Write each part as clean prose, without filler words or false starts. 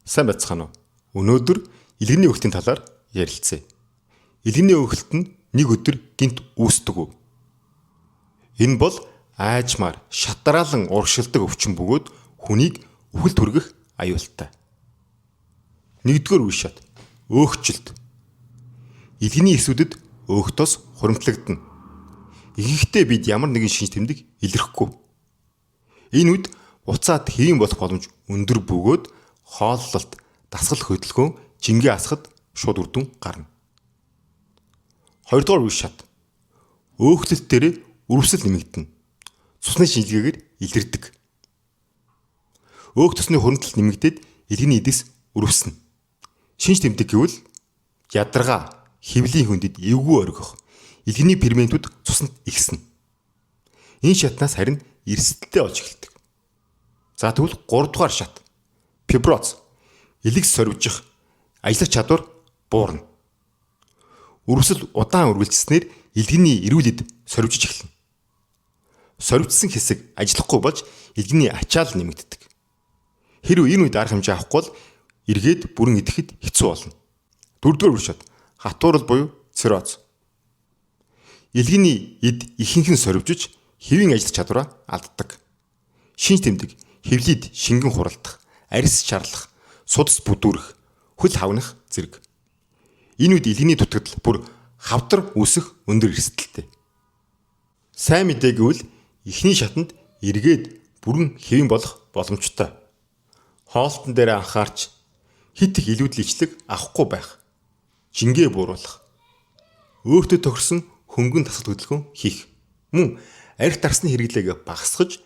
Сайн байцгаана уу? Өнөөдөр илгэний өглөлтийн талаар ярилцъя. Илгэний өглөлт нь нэг өдөр гинт үүсдэг үү? Энэ бол аажмаар шатраалан урагшилдаг өвчин бөгөөд хүнийг үхэлд хүргэх аюултай. Нэгдүгээр үе шат. Өөгчлөлт. Илгэний эсүүдэд өөгтөөс хуримтлагдана. Ихэнхдээ бид ямар нэгэн шинж тэмдэг илэрхгүй. Энэ үед буцаад хэвийн болох боломж өндөр бөгөөд хооллолт, дасгал хөдөлгөөн, жингээ асахад шууд үр дүн гарна. Хоёрдугаар үе шат. Өөгтлөлт дээр үрвсэл нэмэгдэнэ. Цусны шинжилгээгээр илэрдэг. Өөх төсний хуримтлалт нэмэгдээд илгэний эдэс үрвснэ. Шинж тэмдэг гэвэл ядаргаа, хэвлийн хүндэд эвгүй оргих, илгэний ферментүүд цуснд ихснэ. Энэ шатнаас харин эрсдэлтэй болж эхэлдэг. За тэгвэл 3 дугаар шат. Фиброз. Илэгс сорвижих, ажиллах чадвар буурна. Үрвсэл удаан үргэлжилснээр илгэний эрүүл эд сорвижиж эхэлнэ. Сорвижсан хэсэг ажиллахгүй болж илгэний ачаал нэмэгддэг. Хэрвээ энэ үед арга хэмжээ авахгүй бол эргээд бүрэн идэхэд хэцүү болно. 4-р үе шат. Хатуурал буюу цирроз. Илгэний эд ихэнх нь сорвижиж хэвийн ажиллах чадвараа алддаг. Шинж тэмдэг хэвлийд шингэн хуралдах, арьс шарлах, судас бүдүүрэх, хөл хавнах зэрэг. Энэ үед илгэний дутагдал бүр хавдар үүсэх өндөр эрсдэлтэй. Сайн мэдээ гэвэл эхний шатанд эргээд бүрэн хэвийн болох боломжтой. Хоолтон дээр анхаарч хит их илүүдлийчлэг авахгүй байх, жингээ бууруулах, өөртөө тохирсон хөнгөн тасгал хөдөлгөөн хийх, мөн арх дарсны хэрэглээг багасгаж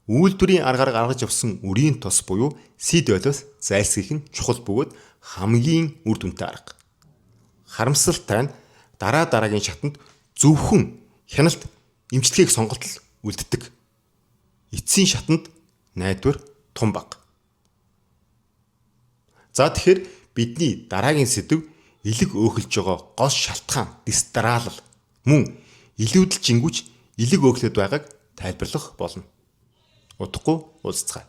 үйлдвэрийн аргаар гаргаж авсан үрийн тос буюу сид ойлоос зайлсхийх нь чухал бөгөөд хамгийн үр дүнтэй арга. Харамсалтай нь дараагийн шатанд зөвхөн хяналт эмчилгээг сонголтол үлддэг. Эцсийн шатанд найдвар том баг. За тэгэхээр бидний дараагийн сэдэв илэг өөхөлж байгаа гол шалтгаан дистаралл мөн илүүдэл жингүүч илэг өөхлөд байгааг тайлбарлах болно. Удахгүй уулзцгаая.